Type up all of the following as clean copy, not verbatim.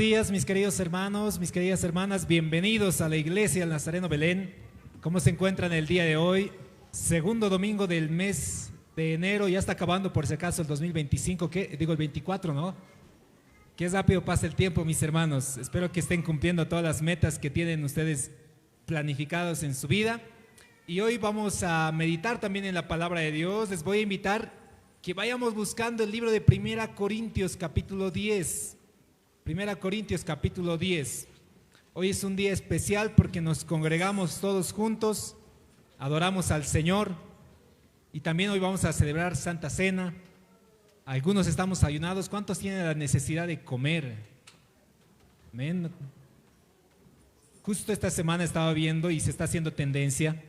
días, mis queridos hermanos, mis queridas hermanas. Bienvenidos a la iglesia del Nazareno Belén. ¿Cómo se encuentran el día de hoy? Segundo domingo del mes de enero, ya está acabando por si acaso el 2025, el 24, ¿no? Qué rápido pasa el tiempo, mis hermanos. Espero que estén cumpliendo todas las metas que tienen ustedes planificados en su vida. Y hoy vamos a meditar también en la palabra de Dios. Les voy a invitar que vayamos buscando el libro de 1 Corintios capítulo 10. 1 Corintios capítulo 10. Hoy es un día especial porque nos congregamos todos juntos, adoramos al Señor y también hoy vamos a celebrar Santa Cena. Algunos estamos ayunados. ¿Cuántos tienen la necesidad de comer? Amén. Justo esta semana estaba viendo y se está haciendo tendencia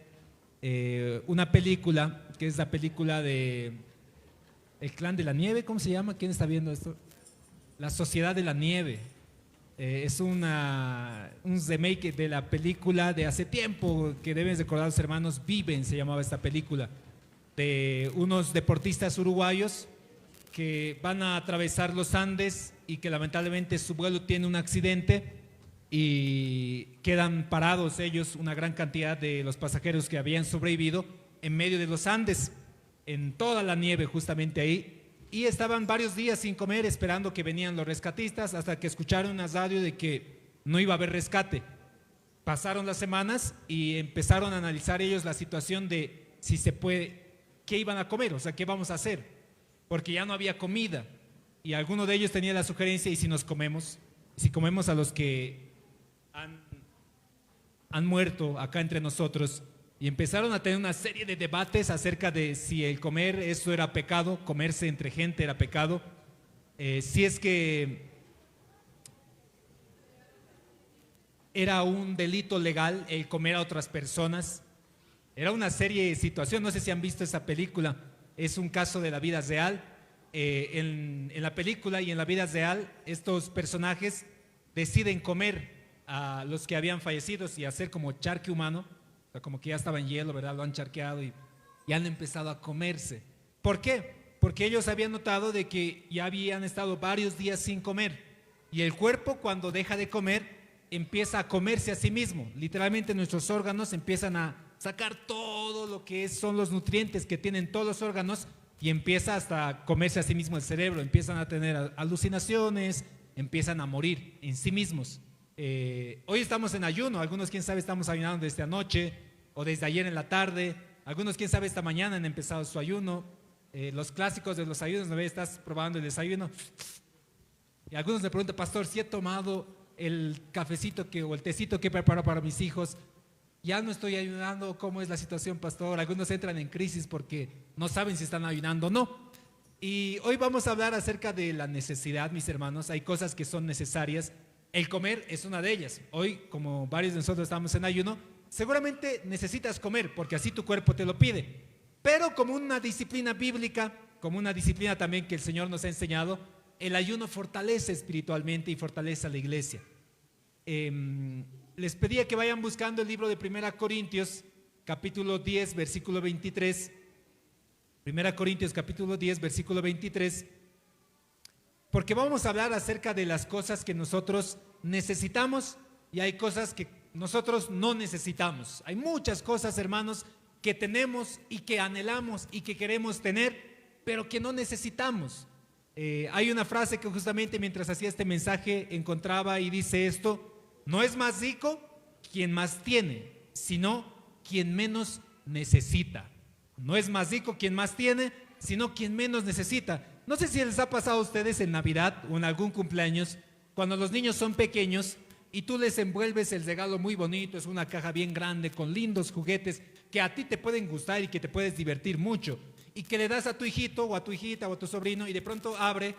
una película, que es la película de El Clan de la Nieve. ¿Cómo se llama? ¿Quién está viendo esto? La Sociedad de la Nieve. Es un remake de la película de hace tiempo que deben recordar los hermanos. Viven se llamaba esta película, de unos deportistas uruguayos que van a atravesar los Andes y que lamentablemente su vuelo tiene un accidente y quedan parados ellos, una gran cantidad de los pasajeros que habían sobrevivido, en medio de los Andes, en toda la nieve justamente ahí. Y estaban varios días sin comer esperando que venían los rescatistas hasta que escucharon una radio de que no iba a haber rescate. Pasaron las semanas y empezaron a analizar ellos la situación de si se puede, qué iban a comer, o sea, qué vamos a hacer, porque ya no había comida. Y alguno de ellos tenía la sugerencia: ¿y si nos comemos? Si comemos a los que han muerto acá entre nosotros. Y empezaron a tener una serie de debates acerca de si el comer eso era pecado, comerse entre gente era pecado, si es que era un delito legal el comer a otras personas. Era una serie de situaciones. No sé si han visto esa película, es un caso de la vida real. En la película y en la vida real, estos personajes deciden comer a los que habían fallecido y hacer como charque humano. O sea, como que ya estaba en hielo, ¿verdad? Lo han charqueado y han empezado a comerse. ¿Por qué? Porque ellos habían notado de que ya habían estado varios días sin comer. Y el cuerpo, cuando deja de comer, empieza a comerse a sí mismo. Literalmente nuestros órganos empiezan a sacar todo lo que son los nutrientes que tienen todos los órganos y empieza hasta a comerse a sí mismo el cerebro. Empiezan a tener alucinaciones, empiezan a morir en sí mismos. Hoy estamos en ayuno, algunos quién sabe estamos ayunando desde anoche o desde ayer en la tarde, algunos quién sabe esta mañana han empezado su ayuno. Los clásicos de los ayunos, ¿no ves? Estás probando el desayuno y algunos le preguntan: pastor, si he tomado el cafecito o el tecito que preparo para mis hijos, ya no estoy ayunando, ¿cómo es la situación, pastor? Algunos entran en crisis porque no saben si están ayunando o no. Y hoy vamos a hablar acerca de la necesidad, mis hermanos. Hay cosas que son necesarias. El comer es una de ellas. Hoy, como varios de nosotros estamos en ayuno, seguramente necesitas comer porque así tu cuerpo te lo pide. Pero como una disciplina bíblica, como una disciplina también que el Señor nos ha enseñado, el ayuno fortalece espiritualmente y fortalece a la iglesia. Les pedía que vayan buscando el libro de 1 Corintios, capítulo 10, versículo 23. 1 Corintios, capítulo 10, versículo 23. Porque vamos a hablar acerca de las cosas que nosotros necesitamos y hay cosas que nosotros no necesitamos. Hay muchas cosas, hermanos, que tenemos y que anhelamos y que queremos tener, pero que no necesitamos. Hay una frase que justamente mientras hacía este mensaje encontraba y dice esto: no es más rico quien más tiene, sino quien menos necesita. No es más rico quien más tiene, sino quien menos necesita. No sé si les ha pasado a ustedes en Navidad o en algún cumpleaños, cuando los niños son pequeños y tú les envuelves el regalo muy bonito, es una caja bien grande con lindos juguetes que a ti te pueden gustar y que te puedes divertir mucho, y que le das a tu hijito o a tu hijita o a tu sobrino y de pronto abre,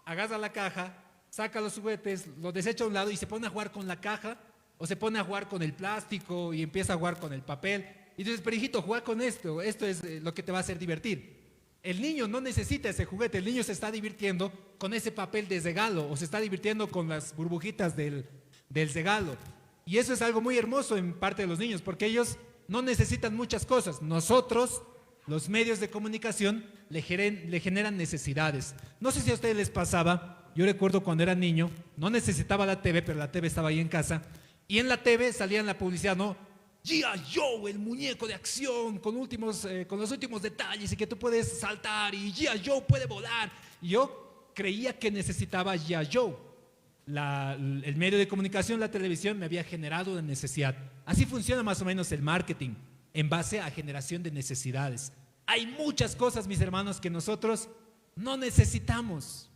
agarra la caja, saca los juguetes, los desecha a un lado y se pone a jugar con la caja o se pone a jugar con el plástico y empieza a jugar con el papel y dices: pero hijito, juega con esto es lo que te va a hacer divertir. El niño no necesita ese juguete, el niño se está divirtiendo con ese papel de regalo o se está divirtiendo con las burbujitas del regalo. Y eso es algo muy hermoso en parte de los niños porque ellos no necesitan muchas cosas. Nosotros, los medios de comunicación, le generan necesidades. No sé si a ustedes les pasaba Yo recuerdo cuando era niño, no necesitaba la TV, pero la TV estaba ahí en casa. Y en la TV salía en la publicidad, ¿no? G.I. Joe, el muñeco de acción con los últimos detalles y que tú puedes saltar y G.I. Joe puede volar. Y yo creía que necesitaba G.I. Joe. El medio de comunicación, la televisión, me había generado una necesidad. Así funciona más o menos el marketing, en base a generación de necesidades. Hay muchas cosas, mis hermanos, que nosotros no necesitamos,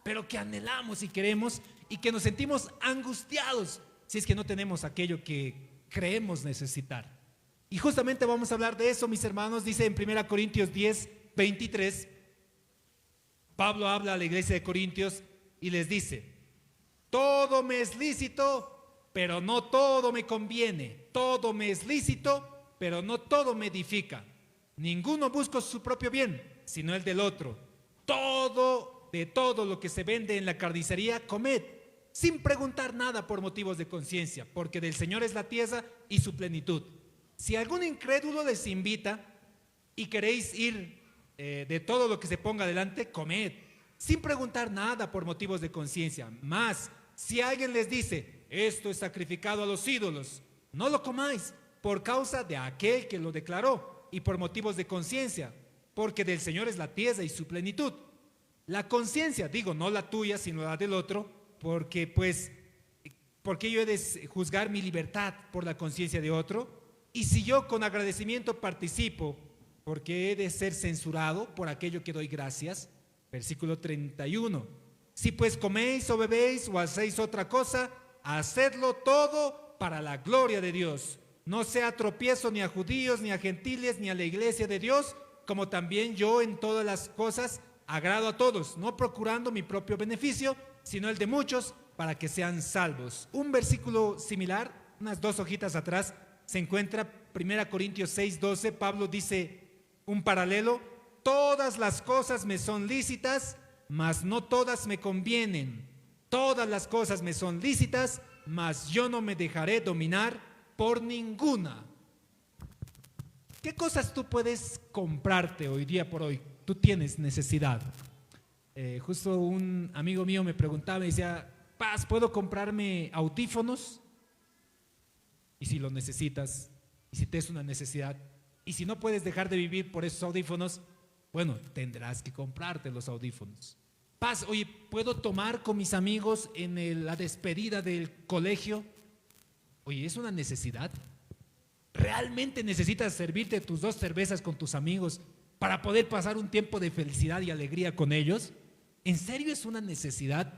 pero que anhelamos y queremos y que nos sentimos angustiados si es que no tenemos aquello que creemos necesitar. Y justamente vamos a hablar de eso, mis hermanos. Dice en 1 Corintios 10, 23, Pablo habla a la iglesia de Corintios y les dice: todo me es lícito, pero no todo me conviene. Todo me es lícito, pero no todo me edifica. Ninguno busca su propio bien, sino el del otro. De todo lo que se vende en la carnicería, comed, sin preguntar nada por motivos de conciencia, porque del Señor es la tierra y su plenitud. Si algún incrédulo les invita y queréis ir de todo lo que se ponga delante, comed, sin preguntar nada por motivos de conciencia. Mas, si alguien les dice, esto es sacrificado a los ídolos, no lo comáis por causa de aquel que lo declaró y por motivos de conciencia, porque del Señor es la tierra y su plenitud. La conciencia, digo, no la tuya, sino la del otro, porque yo he de juzgar mi libertad por la conciencia de otro. Y si yo con agradecimiento participo, porque he de ser censurado por aquello que doy gracias. Versículo 31. Si pues coméis o bebéis o hacéis otra cosa, hacedlo todo para la gloria de Dios. No sea tropiezo ni a judíos, ni a gentiles, ni a la iglesia de Dios, como también yo en todas las cosas agrado a todos, no procurando mi propio beneficio, sino el de muchos, para que sean salvos. Un versículo similar, unas 2 hojitas atrás, se encuentra 1 Corintios 6:12. Pablo dice un paralelo: todas las cosas me son lícitas, mas no todas me convienen. Todas las cosas me son lícitas, mas yo no me dejaré dominar por ninguna. ¿Qué cosas tú puedes comprarte hoy día por hoy? Tú tienes necesidad. Justo un amigo mío me preguntaba y decía: Paz, ¿puedo comprarme audífonos? Y si lo necesitas, y si te es una necesidad, y si no puedes dejar de vivir por esos audífonos, bueno, tendrás que comprarte los audífonos. Paz, oye, ¿puedo tomar con mis amigos en la despedida del colegio? Oye, ¿es una necesidad? ¿Realmente necesitas servirte tus 2 cervezas con tus amigos para poder pasar un tiempo de felicidad y alegría con ellos? ¿En serio es una necesidad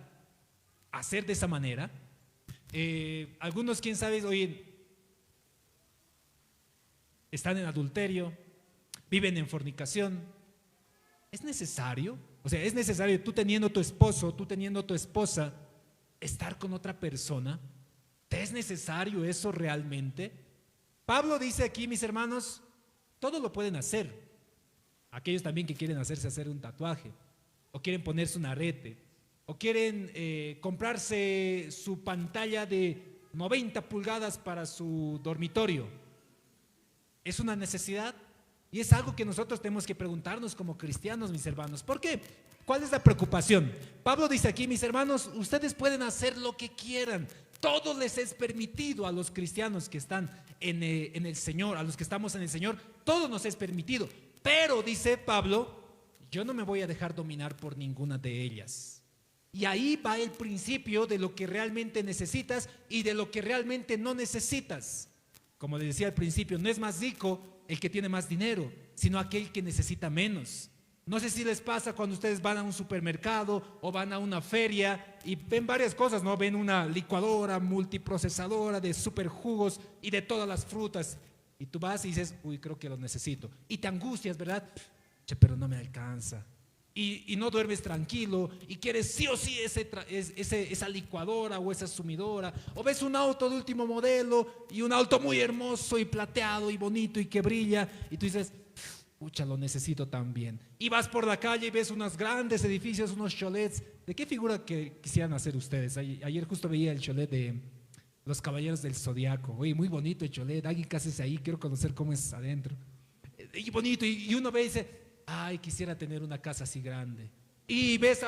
hacer de esa manera? Algunos, quién sabe, oye, están en adulterio, viven en fornicación. ¿Es necesario? O sea, ¿es necesario tú teniendo tu esposo, tú teniendo tu esposa, estar con otra persona? ¿Te es necesario eso realmente? Pablo dice aquí, mis hermanos, todo lo pueden hacer. Aquellos también que quieren hacer un tatuaje, o quieren ponerse un arete, o quieren comprarse su pantalla de 90 pulgadas para su dormitorio. ¿Es una necesidad? Y es algo que nosotros tenemos que preguntarnos como cristianos, mis hermanos. ¿Por qué? ¿Cuál es la preocupación? Pablo dice aquí, mis hermanos, ustedes pueden hacer lo que quieran. Todo les es permitido a los cristianos que están en el Señor, a los que estamos en el Señor. Todo nos es permitido. Pero, dice Pablo, yo no me voy a dejar dominar por ninguna de ellas. Y ahí va el principio de lo que realmente necesitas y de lo que realmente no necesitas. Como les decía al principio, no es más rico el que tiene más dinero, sino aquel que necesita menos. No sé si les pasa cuando ustedes van a un supermercado o van a una feria y ven varias cosas, ¿no? Ven una licuadora multiprocesadora de super jugos y de todas las frutas. Y tú vas y dices, uy, creo que lo necesito. Y te angustias, ¿verdad? Che, pero no me alcanza. Y no duermes tranquilo y quieres sí o sí esa licuadora o esa sumidora. O ves un auto de último modelo y un auto muy hermoso y plateado y bonito y que brilla. Y tú dices, pucha, lo necesito también. Y vas por la calle y ves unos grandes edificios, unos cholets. ¿De qué figura que quisieran hacer ustedes? Ayer justo veía el cholet de los Caballeros del Zodiaco. Oye, muy bonito el cholet. Alguien que hace ahí, quiero conocer cómo es adentro. Y bonito. Y uno ve y dice, ay, quisiera tener una casa así grande. y ves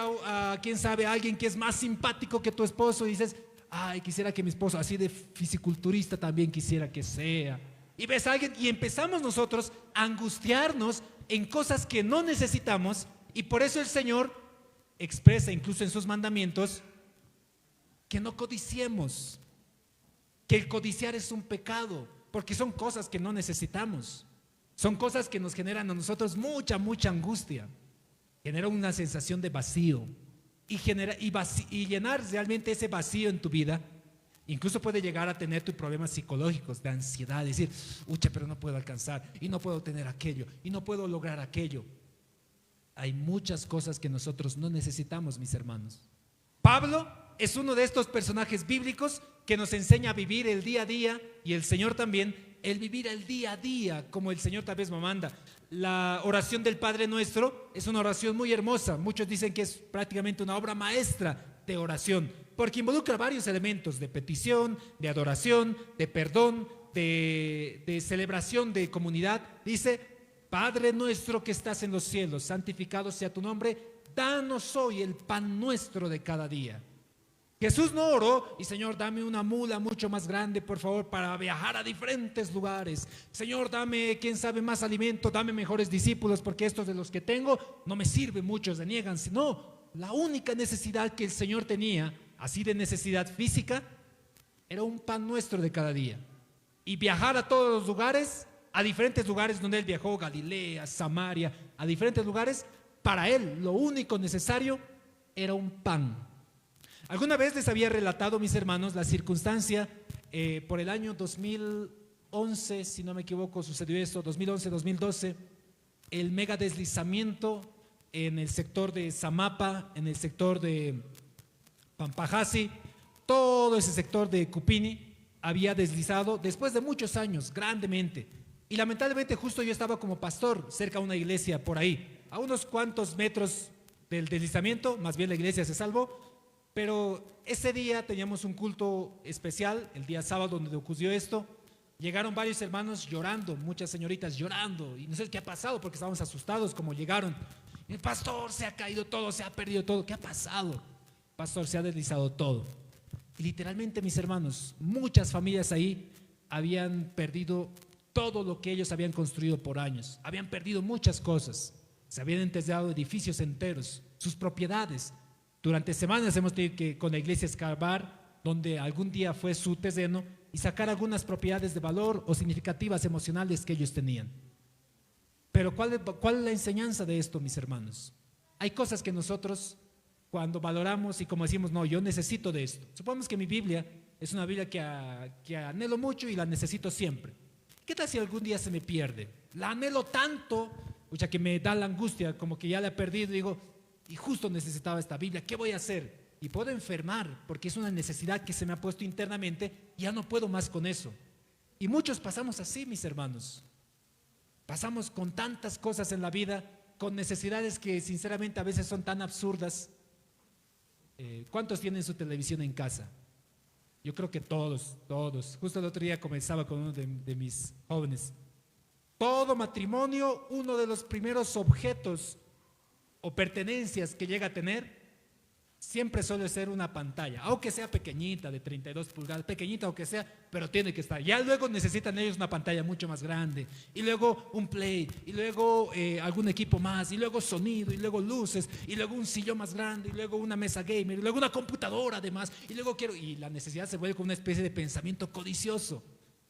quién sabe, a alguien que es más simpático que tu esposo y dices, ay, quisiera que mi esposo así de fisiculturista también quisiera que sea. Y ves a alguien y empezamos nosotros a angustiarnos en cosas que no necesitamos, y por eso el Señor expresa incluso en sus mandamientos que no codiciemos, que el codiciar es un pecado, porque son cosas que no necesitamos, son cosas que nos generan a nosotros mucha angustia, genera una sensación de vacío y llenar realmente ese vacío en tu vida. Incluso puede llegar a tener tus problemas psicológicos de ansiedad, decir, ucha, pero no puedo alcanzar y no puedo tener aquello y no puedo lograr aquello. Hay muchas cosas que nosotros no necesitamos, mis hermanos. Pablo es uno de estos personajes bíblicos que nos enseña a vivir el día a día, y el Señor también, el vivir el día a día como el Señor tal vez me manda. La oración del Padre Nuestro es una oración muy hermosa. Muchos dicen que es prácticamente una obra maestra de oración, porque involucra varios elementos de petición, de adoración, de perdón, de celebración de comunidad. Dice: Padre nuestro que estás en los cielos, santificado sea tu nombre, danos hoy el pan nuestro de cada día. Jesús no oró y Señor, dame una mula mucho más grande, por favor, para viajar a diferentes lugares. Señor, dame, quién sabe, más alimento, dame mejores discípulos, porque estos de los que tengo no me sirven, muchos deniegan. No, la única necesidad que el Señor tenía, así de necesidad física, era un pan nuestro de cada día. Y viajar a todos los lugares, a diferentes lugares donde Él viajó, Galilea, Samaria, a diferentes lugares, para Él lo único necesario era un pan. Alguna vez les había relatado, mis hermanos, la circunstancia por el año 2011, si no me equivoco, sucedió esto, 2011-2012, el mega deslizamiento en el sector de Zamapa, en el sector de Pampajasi, todo ese sector de Cupini había deslizado después de muchos años, grandemente. Y lamentablemente justo yo estaba como pastor cerca de una iglesia por ahí, a unos cuantos metros del deslizamiento, más bien la iglesia se salvó. Pero ese día teníamos un culto especial, el día sábado donde ocurrió esto. Llegaron varios hermanos llorando, muchas señoritas llorando, y no sé qué ha pasado porque estábamos asustados como llegaron. El pastor, se ha caído todo, se ha perdido todo. ¿Qué ha pasado? Pastor, se ha deslizado todo. Y literalmente, mis hermanos, muchas familias ahí habían perdido todo lo que ellos habían construido por años. Habían perdido muchas cosas. Se habían enterrado edificios enteros, sus propiedades. Durante semanas hemos tenido que con la iglesia escarbar donde algún día fue su terreno y sacar algunas propiedades de valor o significativas emocionales que ellos tenían. Pero ¿cuál es la enseñanza de esto, mis hermanos? Hay cosas que nosotros cuando valoramos y como decimos, no, yo necesito de esto. Supongamos que mi Biblia es una Biblia que anhelo mucho y la necesito siempre. ¿Qué tal si algún día se me pierde? La anhelo tanto, que me da la angustia, como que ya la he perdido y digo, y justo necesitaba esta Biblia, ¿qué voy a hacer? Y puedo enfermar porque es una necesidad que se me ha puesto internamente, ya no puedo más con eso. Y muchos pasamos así, mis hermanos. Pasamos con tantas cosas en la vida, con necesidades que sinceramente a veces son tan absurdas. ¿Cuántos tienen su televisión en casa? Yo creo que todos. Justo el otro día comenzaba con uno de mis jóvenes. Todo matrimonio, uno de los primeros objetos o pertenencias que llega a tener siempre suele ser una pantalla, aunque sea pequeñita, de 32 pulgadas, pequeñita aunque sea, pero tiene que estar. Ya luego necesitan ellos una pantalla mucho más grande, y luego un play, y luego algún equipo más, y luego sonido, y luego luces, y luego un sillón más grande, y luego una mesa gamer, y luego una computadora además, y luego y la necesidad se vuelve como una especie de pensamiento codicioso,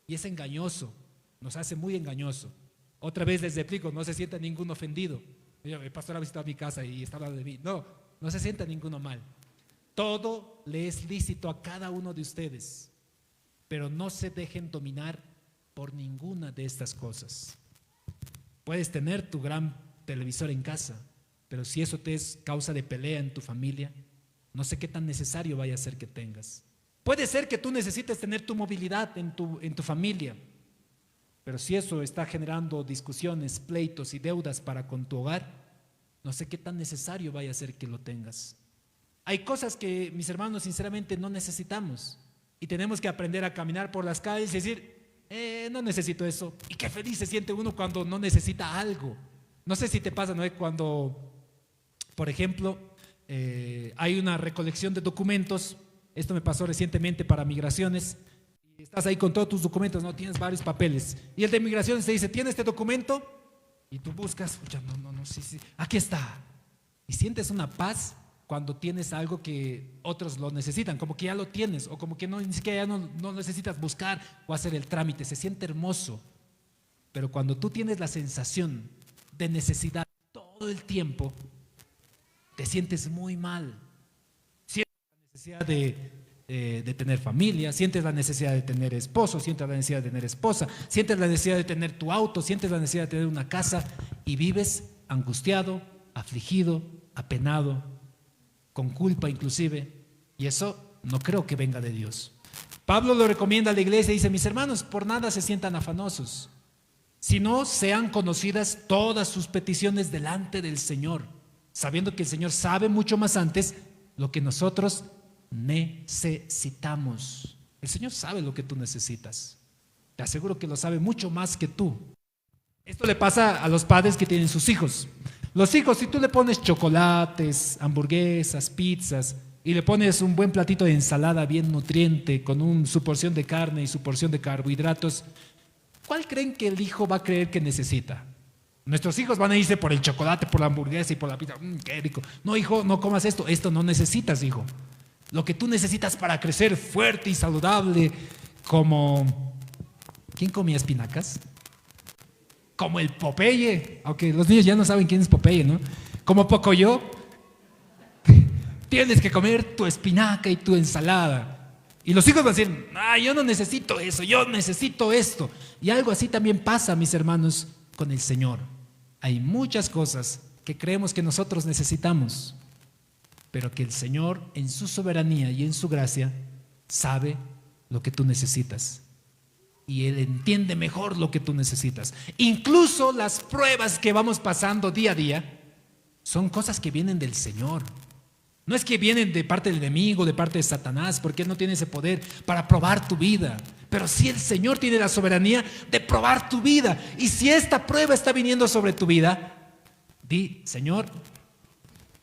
y es engañoso, nos hace muy engañoso. Otra vez les explico, no se sienta ningún ofendido. El pastor ha visitado mi casa y está hablando de mí. No se sienta ninguno mal. Todo le es lícito a cada uno de ustedes, pero no se dejen dominar por ninguna de estas cosas. Puedes tener tu gran televisor en casa, pero si eso te es causa de pelea en tu familia, no sé qué tan necesario vaya a ser que tengas. Puede ser que tú necesites tener tu movilidad en tu familia, pero si eso está generando discusiones, pleitos y deudas para con tu hogar, no sé qué tan necesario vaya a ser que lo tengas. Hay cosas que, mis hermanos, sinceramente no necesitamos y tenemos que aprender a caminar por las calles y decir, no necesito eso. Y qué feliz se siente uno cuando no necesita algo. No sé si te pasa, ¿no? Cuando Por ejemplo, hay una recolección de documentos. Esto me pasó recientemente para migraciones. Estás ahí con todos tus documentos, ¿no? Tienes varios papeles. Y el de migraciones te dice, ¿tiene este documento? Y tú buscas, no, sí, aquí está. Y sientes una paz cuando tienes algo que otros lo necesitan, como que ya lo tienes, o como que ni siquiera ya no necesitas buscar o hacer el trámite. Se siente hermoso. Pero cuando tú tienes la sensación de necesidad todo el tiempo, te sientes muy mal. Sientes la necesidad de tener familia, sientes la necesidad de tener esposo, sientes la necesidad de tener esposa, sientes la necesidad de tener tu auto, sientes la necesidad de tener una casa y vives angustiado, afligido, apenado, con culpa inclusive, y eso no creo que venga de Dios. Pablo lo recomienda a la iglesia y dice, mis hermanos, por nada se sientan afanosos, sino sean conocidas todas sus peticiones delante del Señor, sabiendo que el Señor sabe mucho más antes lo que nosotros necesitamos. El Señor sabe lo que tú necesitas. Te aseguro que lo sabe mucho más que tú. Esto le pasa a los padres que tienen sus hijos. Los hijos, si tú le pones chocolates, hamburguesas, pizzas y le pones un buen platito de ensalada bien nutriente con su porción de carne y su porción de carbohidratos, ¿cuál creen que el hijo va a creer que necesita? Nuestros hijos van a irse por el chocolate, por la hamburguesa y por la pizza. Qué rico. No, hijo, no comas esto. Esto no necesitas, hijo. Lo que tú necesitas para crecer fuerte y saludable, como... ¿Quién comía espinacas? Como el Popeye. Aunque los niños ya no saben quién es Popeye, ¿no? Como Pocoyo. Tienes que comer tu espinaca y tu ensalada. Y los hijos van a decir, yo no necesito eso, yo necesito esto. Y algo así también pasa, mis hermanos, con el Señor. Hay muchas cosas que creemos que nosotros necesitamos, pero que el Señor en su soberanía y en su gracia sabe lo que tú necesitas. Y Él entiende mejor lo que tú necesitas. Incluso las pruebas que vamos pasando día a día son cosas que vienen del Señor. No es que vienen de parte del enemigo, de parte de Satanás, porque Él no tiene ese poder para probar tu vida. Pero sí el Señor tiene la soberanía de probar tu vida. Y si esta prueba está viniendo sobre tu vida, di, Señor,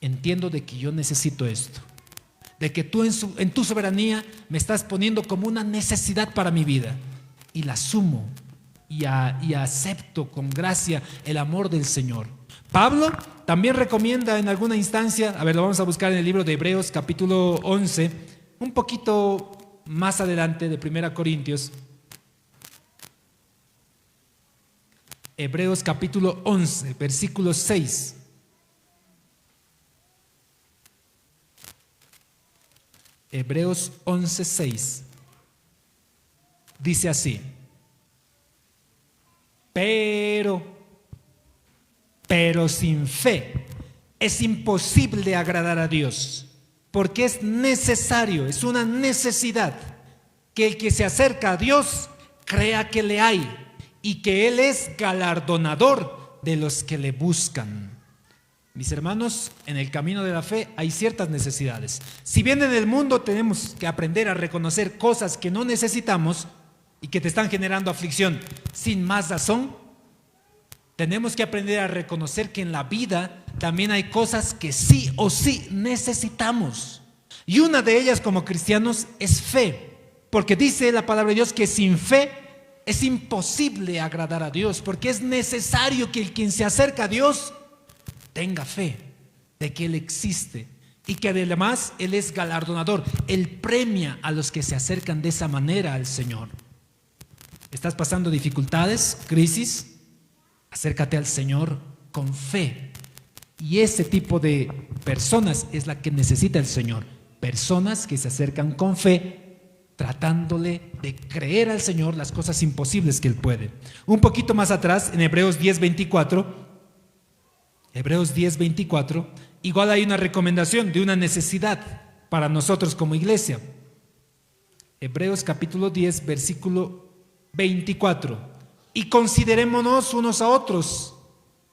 entiendo de que yo necesito esto. De que tú en tu soberanía me estás poniendo como una necesidad para mi vida. Y la asumo y acepto con gracia el amor del Señor. Pablo también recomienda en alguna instancia, lo vamos a buscar en el libro de Hebreos capítulo 11, un poquito más adelante de 1 Corintios. Hebreos capítulo 11, versículo 6. Hebreos 11, 6. Dice así: pero sin fe es imposible agradar a Dios, porque es necesario, es una necesidad que el que se acerca a Dios crea que le hay y que Él es galardonador de los que le buscan. Mis hermanos, en el camino de la fe hay ciertas necesidades. Si bien en el mundo tenemos que aprender a reconocer cosas que no necesitamos y que te están generando aflicción sin más razón, tenemos que aprender a reconocer que en la vida también hay cosas que sí o sí necesitamos. Y una de ellas como cristianos es fe, porque dice la palabra de Dios que sin fe es imposible agradar a Dios, porque es necesario que el quien se acerca a Dios tenga fe de que Él existe y que además Él es galardonador. Él premia a los que se acercan de esa manera al Señor. ¿Estás pasando dificultades, crisis? Acércate al Señor con fe. Y ese tipo de personas es la que necesita el Señor. Personas que se acercan con fe, tratándole de creer al Señor las cosas imposibles que Él puede. Un poquito más atrás, en Hebreos 10:24, igual hay una recomendación de una necesidad para nosotros como iglesia. Hebreos capítulo 10, versículo 24. Y considerémonos unos a otros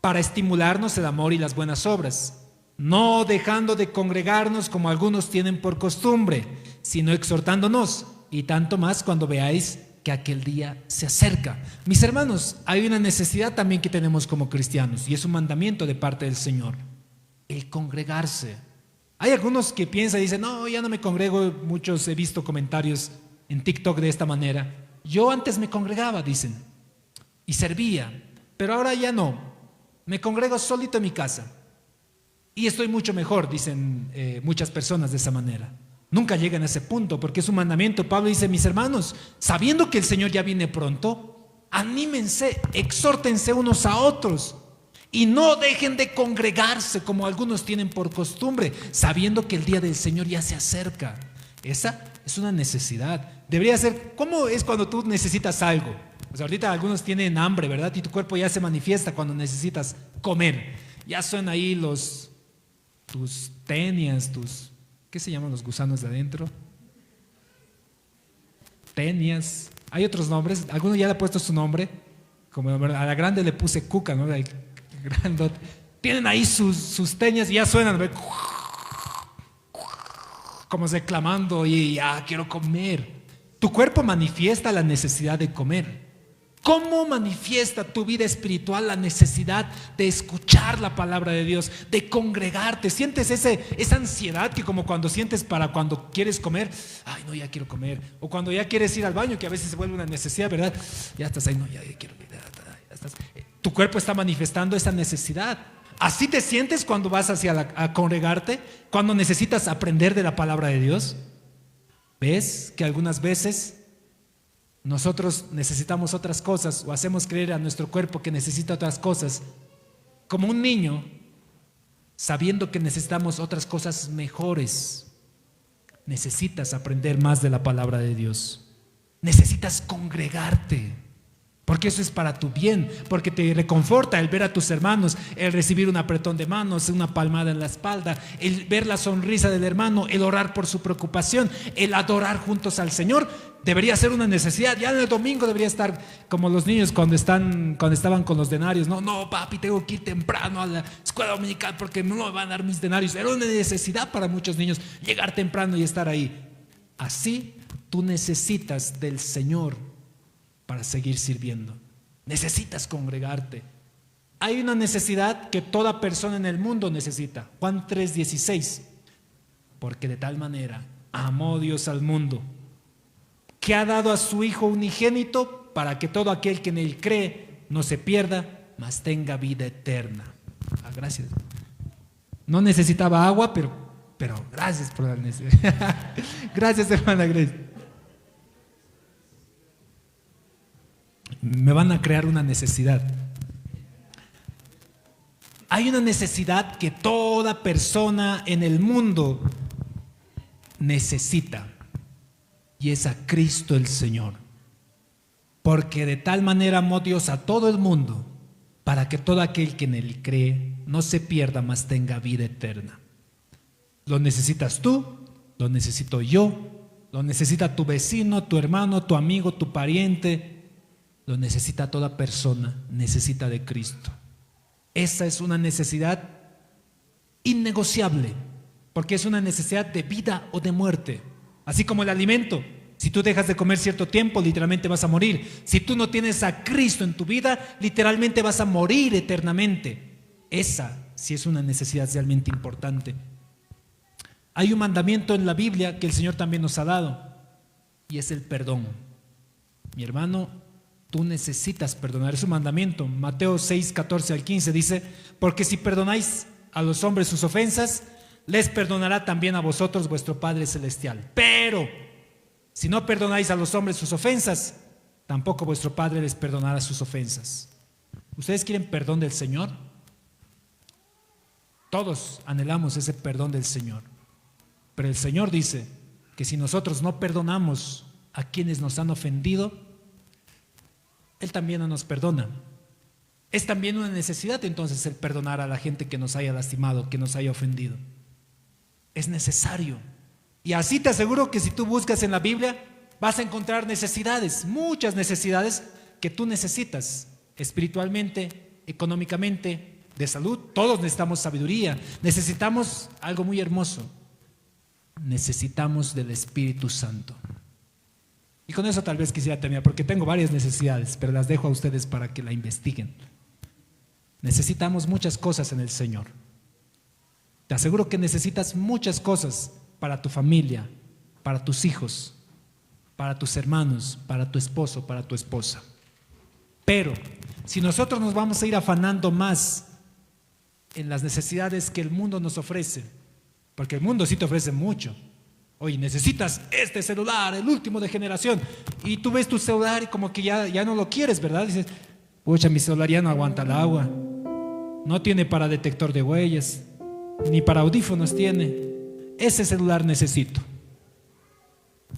para estimularnos el amor y las buenas obras, no dejando de congregarnos como algunos tienen por costumbre, sino exhortándonos, y tanto más cuando veáis que aquel día se acerca. Mis hermanos, hay una necesidad también que tenemos como cristianos, y es un mandamiento de parte del Señor. el congregarse. Hay algunos que piensan y dicen, no, ya no me congrego. Muchos he visto comentarios en TikTok de esta manera. Yo antes me congregaba, dicen, y servía, pero ahora ya no. Me congrego solito en mi casa y estoy mucho mejor, dicen muchas personas de esa manera. Nunca llegan a ese punto porque es un mandamiento. Pablo dice, mis hermanos, sabiendo que el Señor ya viene pronto, anímense, exhórtense unos a otros y no dejen de congregarse como algunos tienen por costumbre, sabiendo que el día del Señor ya se acerca. Esa es una necesidad. Debería ser, ¿cómo es cuando tú necesitas algo? O sea, ahorita algunos tienen hambre, ¿verdad? Y tu cuerpo ya se manifiesta cuando necesitas comer. Ya son ahí tus tenias, ¿qué se llaman los gusanos de adentro? Tenias. Hay otros nombres. Alguno ya le ha puesto su nombre. Como a la grande le puse cuca, ¿no? Tienen ahí sus tenias y ya suenan, ¿ve? Como reclamando y ya quiero comer. Tu cuerpo manifiesta la necesidad de comer. ¿Cómo manifiesta tu vida espiritual la necesidad de escuchar la palabra de Dios, de congregarte? ¿Sientes esa ansiedad que como cuando sientes para cuando quieres comer? Ay, no, ya quiero comer. O cuando ya quieres ir al baño, que a veces se vuelve una necesidad, ¿verdad? Ya estás ahí, no, ya quiero ir. Ya estás. Tu cuerpo está manifestando esa necesidad. ¿Así te sientes cuando vas a congregarte? Cuando necesitas aprender de la palabra de Dios. ¿Ves que algunas veces nosotros necesitamos otras cosas o hacemos creer a nuestro cuerpo que necesita otras cosas? Como un niño, sabiendo que necesitamos otras cosas mejores. Necesitas aprender más de la palabra de Dios. Necesitas congregarte, porque eso es para tu bien, porque te reconforta el ver a tus hermanos, el recibir un apretón de manos, una palmada en la espalda, el ver la sonrisa del hermano, el orar por su preocupación, el adorar juntos al Señor. Debería ser una necesidad. Ya en el domingo debería estar como los niños cuando estaban con los denarios. No, papi, tengo que ir temprano a la escuela dominical porque no me van a dar mis denarios. Era una necesidad para muchos niños llegar temprano y estar ahí. Así tú necesitas del Señor para seguir sirviendo. Necesitas congregarte. Hay una necesidad que toda persona en el mundo necesita. Juan 3:16. Porque de tal manera amó Dios al mundo, que ha dado a su Hijo unigénito, para que todo aquel que en él cree no se pierda, mas tenga vida eterna. Gracias. No necesitaba agua, pero gracias por la necesidad. Gracias, hermana Grace. Me van a crear una necesidad. Hay una necesidad que toda persona en el mundo necesita, y es a Cristo el Señor. Porque de tal manera amó Dios a todo el mundo, para que todo aquel que en él cree no se pierda, mas tenga vida eterna. Lo necesitas tú, lo necesito yo, lo necesita tu vecino, tu hermano, tu amigo, tu pariente. Lo necesita toda persona, necesita de Cristo. Esa es una necesidad innegociable, porque es una necesidad de vida o de muerte. Así como el alimento. Si tú dejas de comer cierto tiempo, literalmente vas a morir. Si tú no tienes a Cristo en tu vida, literalmente vas a morir eternamente. Esa sí es una necesidad realmente importante. Hay un mandamiento en la Biblia que el Señor también nos ha dado, y es el perdón. Mi hermano, tú necesitas perdonar. Es un mandamiento. Mateo 6:14-15 dice: porque si perdonáis a los hombres sus ofensas, les perdonará también a vosotros vuestro Padre Celestial. Pero si no perdonáis a los hombres sus ofensas, tampoco vuestro Padre les perdonará sus ofensas. ¿Ustedes quieren perdón del Señor? Todos anhelamos ese perdón del Señor. Pero el Señor dice que si nosotros no perdonamos a quienes nos han ofendido, Él también no nos perdona. Es también una necesidad entonces el perdonar a la gente que nos haya lastimado, que nos haya ofendido. Es necesario. Y así te aseguro que si tú buscas en la Biblia, vas a encontrar necesidades, muchas necesidades que tú necesitas, espiritualmente, económicamente, de salud. Todos necesitamos sabiduría. Necesitamos algo muy hermoso. Necesitamos del Espíritu Santo. Y con eso tal vez quisiera terminar, porque tengo varias necesidades, pero las dejo a ustedes para que la investiguen. Necesitamos muchas cosas en el Señor. Te aseguro que necesitas muchas cosas para tu familia, para tus hijos, para tus hermanos, para tu esposo, para tu esposa. Pero si nosotros nos vamos a ir afanando más en las necesidades que el mundo nos ofrece, porque el mundo sí te ofrece mucho. Oye, necesitas este celular, el último de generación, y tú ves tu celular y como que ya no lo quieres, ¿verdad? Dices, pucha, mi celular ya no aguanta el agua, no tiene para detector de huellas, ni para audífonos tiene. Ese celular necesito.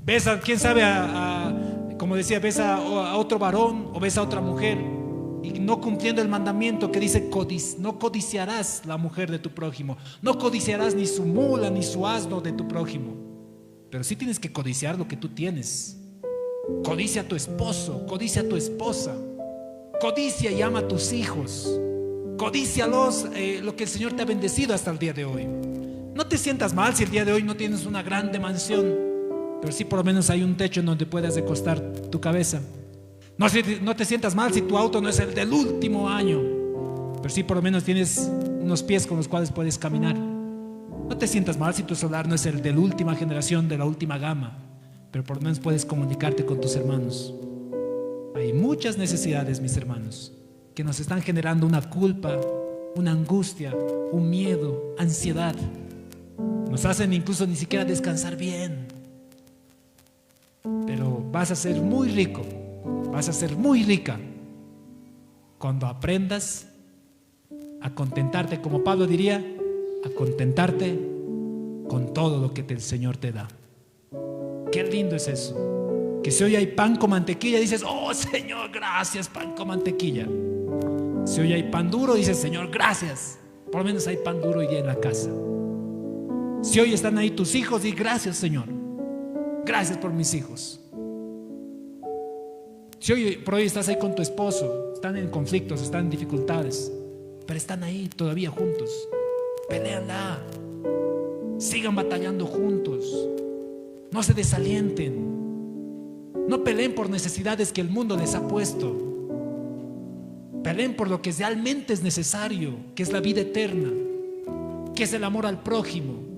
Ves a, quién sabe, como decía, ves a otro varón o ves a otra mujer y no cumpliendo el mandamiento que dice no codiciarás la mujer de tu prójimo, no codiciarás ni su mula ni su asno de tu prójimo, pero sí tienes que codiciar lo que tú tienes. Codicia a tu esposo, codicia a tu esposa, codicia y ama a tus hijos, codícialos, lo que el Señor te ha bendecido hasta el día de hoy. No te sientas mal si el día de hoy no tienes una grande mansión, pero sí por lo menos hay un techo en donde puedas recostar tu cabeza. No te sientas mal si tu auto no es el del último año, pero sí por lo menos tienes unos pies con los cuales puedes caminar. No te sientas mal si tu celular no es el de la última generación, de la última gama, pero por lo menos puedes comunicarte con tus hermanos. Hay muchas necesidades, mis hermanos, que nos están generando una culpa, una angustia, un miedo, ansiedad. Nos hacen incluso ni siquiera descansar bien. Pero vas a ser muy rico, vas a ser muy rica cuando aprendas a contentarte, como Pablo diría, a contentarte con todo lo que el Señor te da. Qué lindo es eso, que si hoy hay pan con mantequilla dices, oh Señor, gracias, pan con mantequilla. Si hoy hay pan duro dices, Señor, gracias, por lo menos hay pan duro hoy día en la casa. Si hoy están ahí tus hijos, di gracias, Señor, gracias por mis hijos. Si hoy por hoy estás ahí con tu esposo, están en conflictos, están en dificultades, pero están ahí todavía juntos, peléanla, sigan batallando juntos, no se desalienten, no peleen por necesidades que el mundo les ha puesto, peleen por lo que realmente es necesario, que es la vida eterna, que es el amor al prójimo,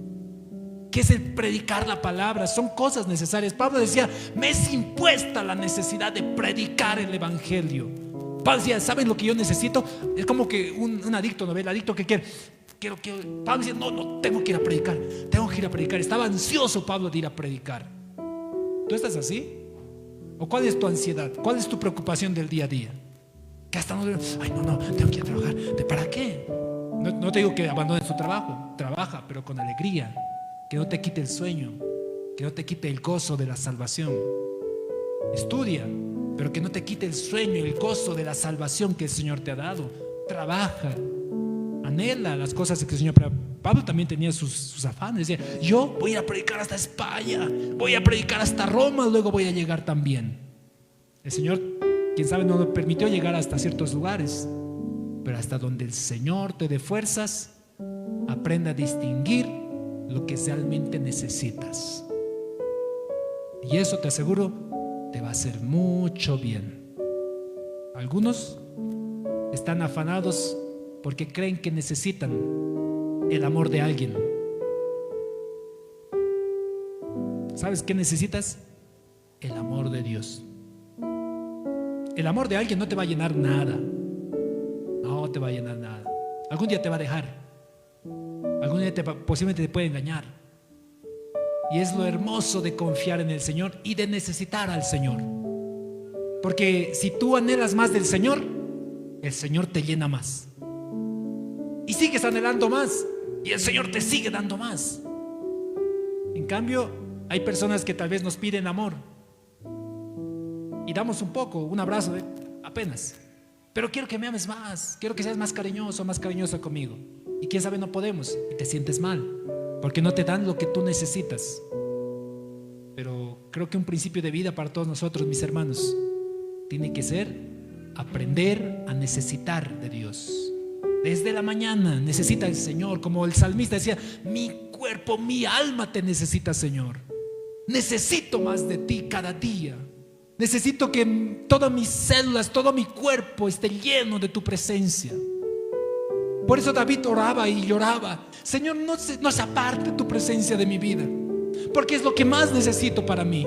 que es el predicar la palabra. Son cosas necesarias. Pablo decía, me es impuesta la necesidad de predicar el evangelio. Pablo decía, ¿saben lo que yo necesito? Es como que un adicto, ¿no ve? El adicto que quiere. Pablo decía, no, tengo que ir a predicar. Tengo que ir a predicar. Estaba ansioso Pablo de ir a predicar. ¿Tú estás así? ¿O cuál es tu ansiedad? ¿Cuál es tu preocupación del día a día? Que hasta no, tengo que ir a trabajar. ¿Para qué? No te digo que abandones tu trabajo. Trabaja, pero con alegría. Que no te quite el sueño, que no te quite el gozo de la salvación. Estudia, pero que no te quite el sueño y el gozo de la salvación que el Señor te ha dado. Trabaja, anhela las cosas que el Señor. Pablo también tenía sus afanes. Decía, yo voy a predicar hasta España, voy a predicar hasta Roma, luego voy a llegar también. El Señor, quién sabe, no lo permitió llegar hasta ciertos lugares, pero hasta donde el Señor te dé fuerzas, aprenda a distinguir lo que realmente necesitas, y eso te aseguro te va a hacer mucho bien. Algunos están afanados porque creen que necesitan el amor de alguien. ¿Sabes qué necesitas? El amor de Dios. El amor de alguien no te va a llenar nada, no te va a llenar nada. Algún día te va a dejar, algún día posiblemente te puede engañar. Y es lo hermoso de confiar en el Señor y de necesitar al Señor. Porque si tú anhelas más del Señor, el Señor te llena más. Y sigues anhelando más, y el Señor te sigue dando más. En cambio, hay personas que tal vez nos piden amor y damos un poco, un abrazo, apenas. Pero quiero que me ames más, quiero que seas más cariñoso, más cariñosa conmigo. Y quién sabe, no podemos, y te sientes mal, porque no te dan lo que tú necesitas. Pero creo que un principio de vida para todos nosotros, mis hermanos, tiene que ser aprender a necesitar de Dios. Desde la mañana necesita el Señor, como el salmista decía, mi cuerpo, mi alma te necesita, Señor. Necesito más de ti cada día. Necesito que todas mis células, todo mi cuerpo esté lleno de tu presencia. Por eso David oraba y lloraba: Señor, no se aparte tu presencia de mi vida, porque es lo que más necesito para mí.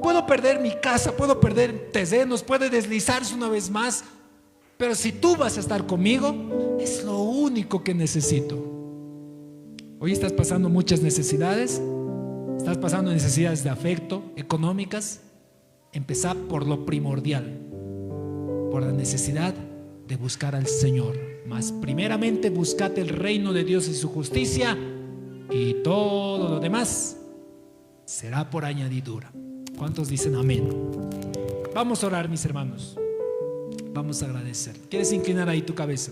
Puedo perder mi casa, puedo perder terrenos, puede deslizarse una vez más, pero si tú vas a estar conmigo, es lo único que necesito. Hoy estás pasando muchas necesidades. Estás pasando necesidades de afecto, económicas. Empezá por lo primordial, por la necesidad de buscar al Señor. Mas primeramente buscate el reino de Dios y su justicia, y todo lo demás será por añadidura. ¿Cuántos dicen amén? Vamos a orar, mis hermanos. Vamos a agradecer. ¿Quieres inclinar ahí tu cabeza?